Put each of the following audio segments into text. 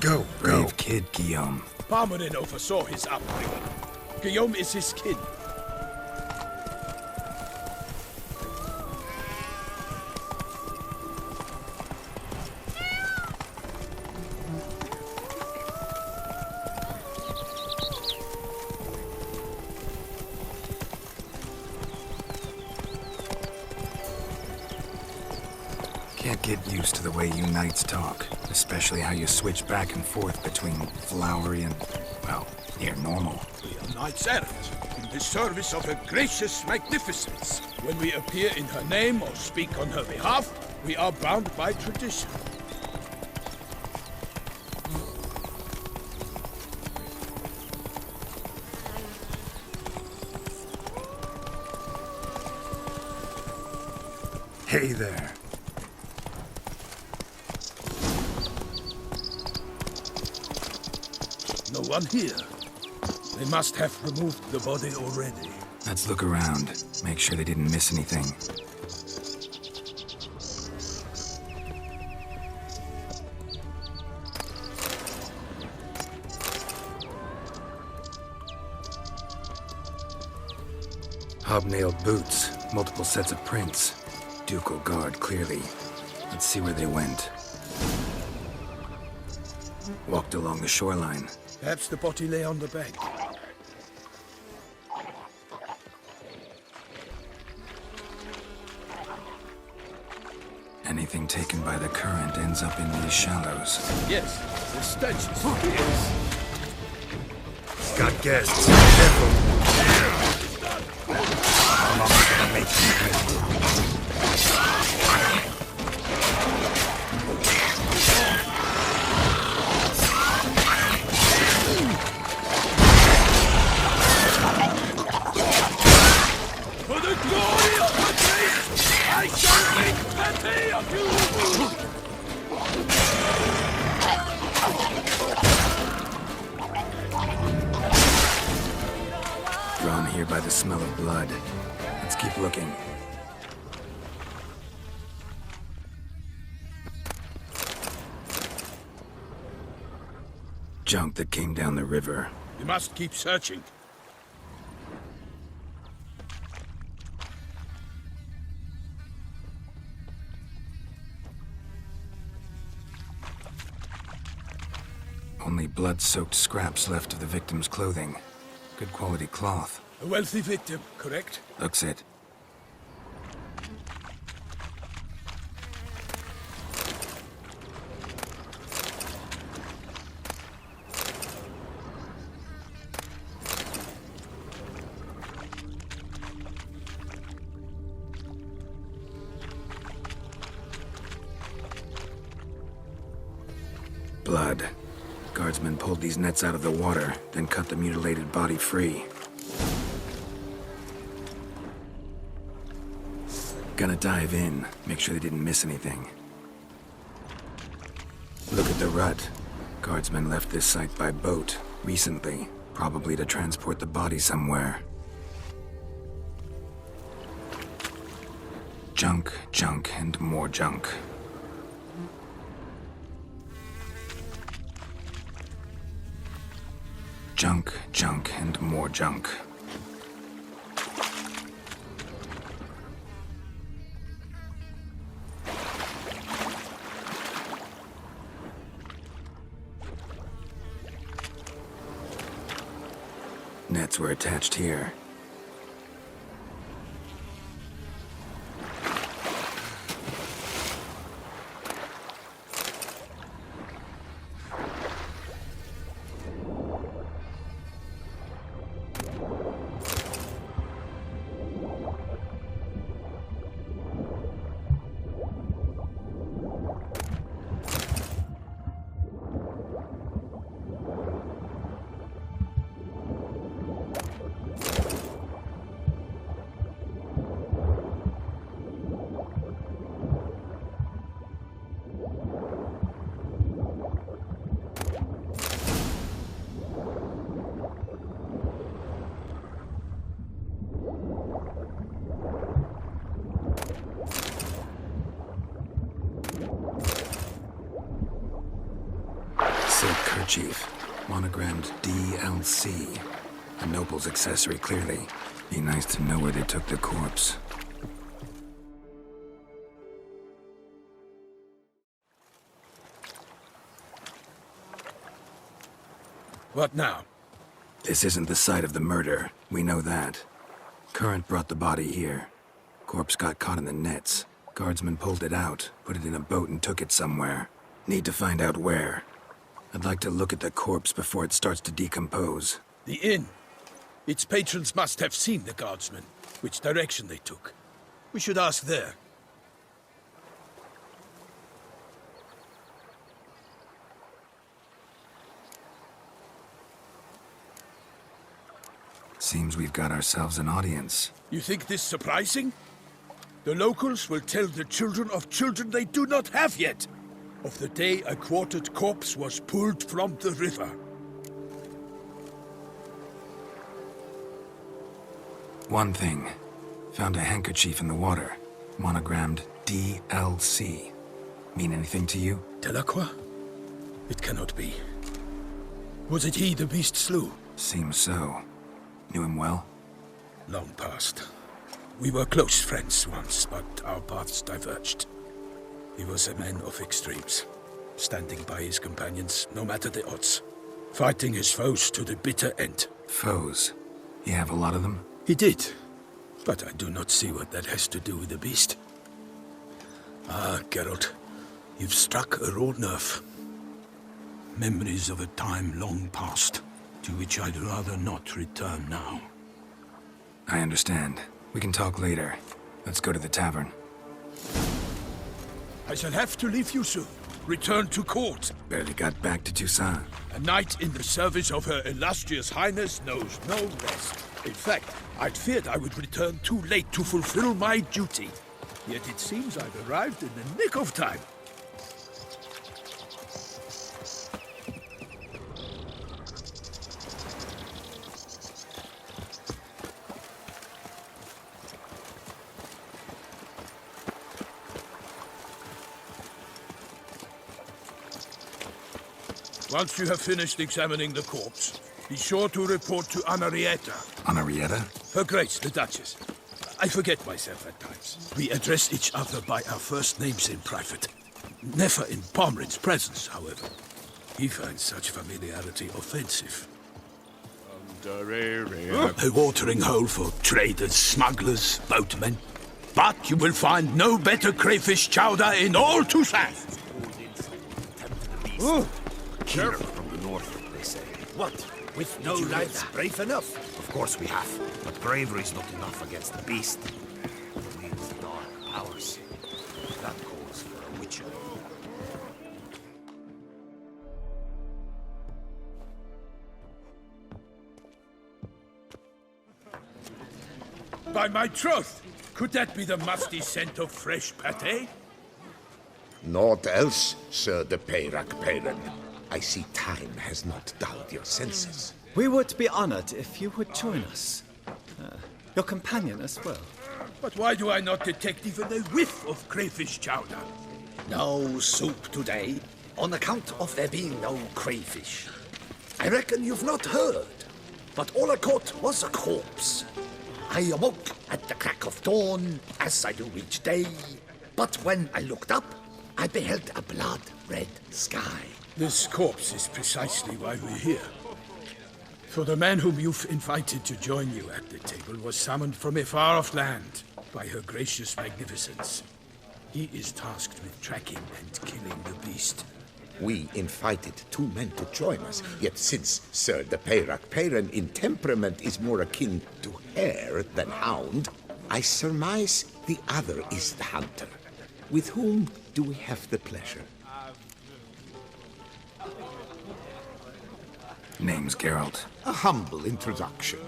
Go. Brave kid, Guillaume. Parmanin oversaw his upbringing. Guillaume is his kin. Can't get used to the way you knights talk, especially how you switch back and forth between flowery and, well, near normal. We are knights errant, in the service of her gracious magnificence. When we appear in her name or speak on her behalf, we are bound by tradition. Hey there. No one here. They must have removed the body already. Let's look around, make sure they didn't miss anything. Hobnailed boots, multiple sets of prints. Ducal guard, clearly. Let's see where they went. Walked along the shoreline. Perhaps the body lay on the bank. Anything taken by the current ends up in these shallows. Yes, the stench is fierce. Got guests. Careful. I'm not gonna make you good. For the glory of the faith, I shall make plenty of you! Drawn here by the smell of blood. Let's keep looking. Junk that came down the river. We must keep searching. Only blood-soaked scraps left of the victim's clothing. Good quality cloth. A wealthy victim, correct? Looks it. Blood. Guardsmen pulled these nets out of the water, then cut the mutilated body free. Gonna dive in, make sure they didn't miss anything. Look at the rut. Guardsmen left this site by boat, recently, probably to transport the body somewhere. Junk, junk, and more junk. Junk, junk, and more junk. Nets were attached here. handkerchief, monogrammed DLC. A noble's accessory, clearly. Be nice to know where they took the corpse. What now? This isn't the site of the murder. We know that. Current brought the body here. Corpse got caught in the nets. Guardsmen pulled it out, put it in a boat and took it somewhere. Need to find out where. I'd like to look at the corpse before it starts to decompose. The inn. Its patrons must have seen the guardsmen, which direction they took. We should ask there. Seems we've got ourselves an audience. You think this surprising? The locals will tell the children of children they do not have yet, of the day a quartered corpse was pulled from the river. One thing. Found a handkerchief in the water. Monogrammed DLC. Mean anything to you? Delacroix? It cannot be. Was it he the beast slew? Seems so. Knew him well? Long past. We were close friends once, but our paths diverged. He was a man of extremes, standing by his companions no matter the odds, fighting his foes to the bitter end. Foes? You have a lot of them? He did, but I do not see what that has to do with the beast. Ah, Geralt, you've struck a raw nerve. Memories of a time long past, to which I'd rather not return now. I understand. We can talk later. Let's go to the tavern. I shall have to leave you soon. Return to court. Barely got back to Toussaint. A knight in the service of Her Illustrious Highness knows no rest. In fact, I'd feared I would return too late to fulfill my duty. Yet it seems I've arrived in the nick of time. Once you have finished examining the corpse, be sure to report to Anarietta. Anarietta? Her Grace, the Duchess. I forget myself at times. We address each other by our first names in private. Never in Pomrin's presence, however. He finds such familiarity offensive. A watering hole for traders, smugglers, boatmen. But you will find no better crayfish chowder in all Toussaint. Killer from the north, they say. What? With no lads brave enough? Of course we have, but bravery's not enough against the beast. It needs dark powers. That calls for a witcher. By my troth, could that be the musty scent of fresh pâté? Naught else, Sir de Peyrac-Peyran. I see time has not dulled your senses. We would be honored if you would join us. Your companion as well. But why do I not detect even a whiff of crayfish chowder? No soup today, on account of there being no crayfish. I reckon you've not heard, but all I caught was a corpse. I awoke at the crack of dawn, as I do each day, but when I looked up, I beheld a blood-red sky. This corpse is precisely why we're here. For the man whom you've invited to join you at the table was summoned from a far-off land by her gracious magnificence. He is tasked with tracking and killing the beast. We invited two men to join us, yet since Sir de Peyrac-Peyran in temperament is more akin to hare than hound, I surmise the other is the hunter. With whom do we have the pleasure? Name's Geralt. A humble introduction.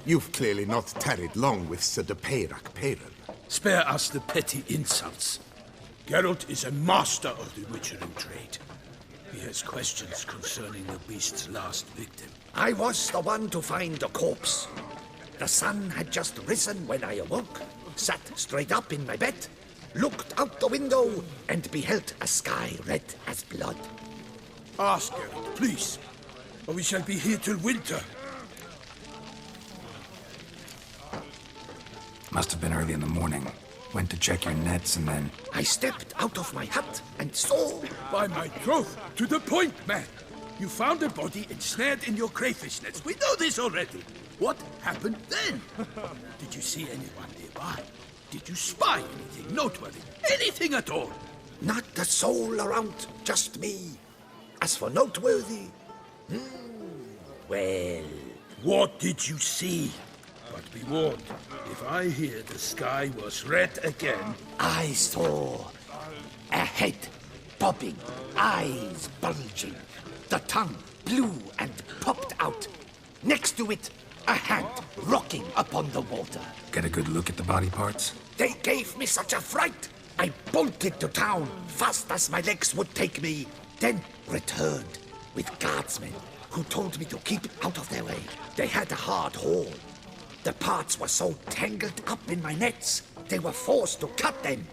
You've clearly not tarried long with Sir de Peyrac-Peyran. Spare us the petty insults. Geralt is a master of the witchering trade. He has questions concerning the beast's last victim. I was the one to find the corpse. The sun had just risen when I awoke, sat straight up in my bed, looked out the window, and beheld a sky red as blood. Ask Geralt, please. or we shall be here till winter. Must have been early in the morning. Went to check your nets and then... I stepped out of my hut and saw... By my troth, to the point, man. You found a body ensnared in your crayfish nets. We know this already. What happened then? Did you see anyone nearby? Did you spy anything noteworthy? Anything at all? Not a soul around, just me. As for noteworthy... well... What did you see? But be warned, if I hear the sky was red again... I saw a head bobbing, eyes bulging, the tongue blue and popped out. Next to it, a hand rocking upon the water. Get a good look at the body parts? They gave me such a fright. I bolted to town fast as my legs would take me, then returned with guardsmen who told me to keep out of their way. They had a hard haul. The parts were so tangled up in my nets, they were forced to cut them.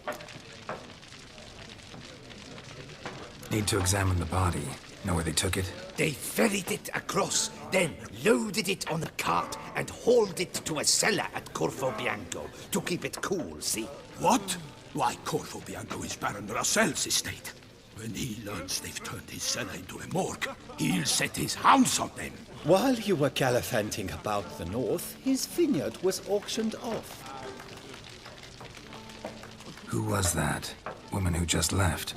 Need to examine the body. Know where they took it? They ferried it across, then loaded it on a cart and hauled it to a cellar at Corvo Bianco to keep it cool, see? What? Why, Corvo Bianco is Baron Russell's estate. When he learns they've turned his cellar into a morgue, he'll set his hounds on them. While you were gallivanting about the north, his vineyard was auctioned off. Who was that? Woman who just left.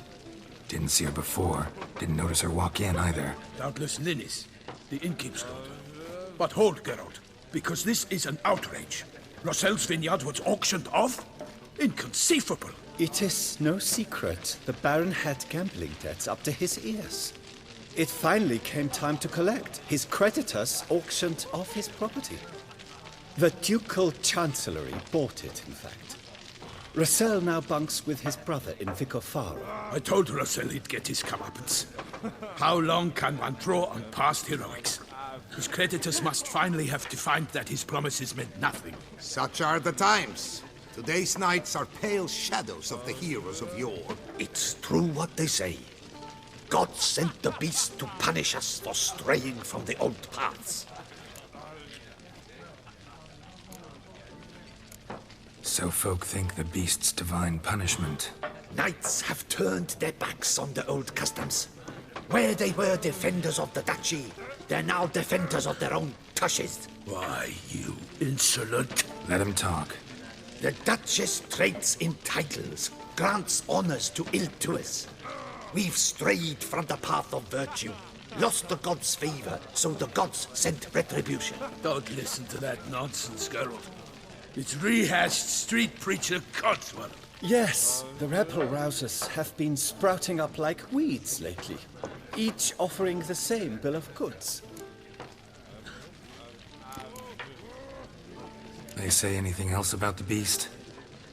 Didn't see her before. Didn't notice her walk in either. Doubtless Linnis, the innkeep's daughter. But hold, Geralt, because this is an outrage. Russell's vineyard was auctioned off? Inconceivable. It is no secret the Baron had gambling debts up to his ears. It finally came time to collect. His creditors auctioned off his property. The Ducal Chancellery bought it, in fact. Russell now bunks with his brother in Vicofaro. I told Russell he'd get his comeuppance. How long can one draw on past heroics? His creditors must finally have defined that his promises meant nothing. Such are the times. Today's knights are pale shadows of the heroes of yore. It's true what they say. God sent the beast to punish us for straying from the old paths. So folk think the beast's divine punishment. Knights have turned their backs on the old customs. Where they were defenders of the duchy, they're now defenders of their own tushes. Why, you insolent... Let him talk. The Duchess trades in titles, grants honors to ill-doers. We've strayed from the path of virtue, lost the gods' favor, so the gods sent retribution. Don't listen to that nonsense, Geralt. It's rehashed street preacher Codswallop. Yes, the rebel-rousers have been sprouting up like weeds lately, each offering the same bill of goods. They say anything else about the beast?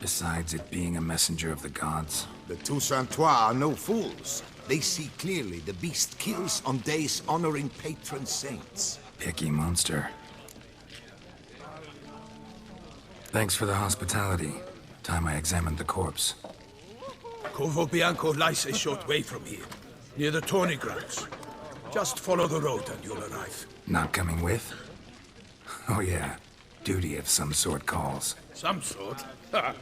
Besides it being a messenger of the gods? The Toussaintois are no fools. They see clearly the beast kills on days honoring patron saints. Picky monster. Thanks for the hospitality. Time I examined the corpse. Corvo Bianco lies a short way from here, near the tourney grounds. Just follow the road and you'll arrive. Not coming with? Oh yeah, duty of some sort calls. Some sort? Ha!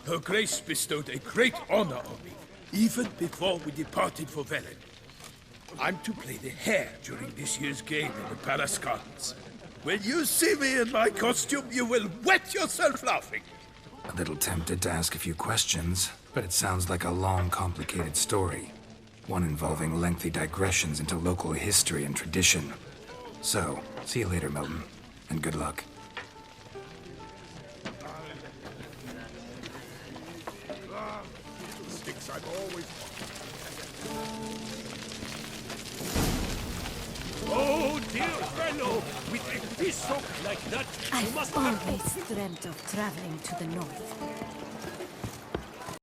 Her Grace bestowed a great honor on me, even before we departed for Velen. I'm to play the hare during this year's game in the palace gardens. When you see me in my costume, you will wet yourself laughing. A little tempted to ask a few questions, but it sounds like a long, complicated story. One involving lengthy digressions into local history and tradition. So, see you later, Milton, and good luck. Oh, dear fellow, with a bishop like that, you I've must always dreamt of traveling to the north.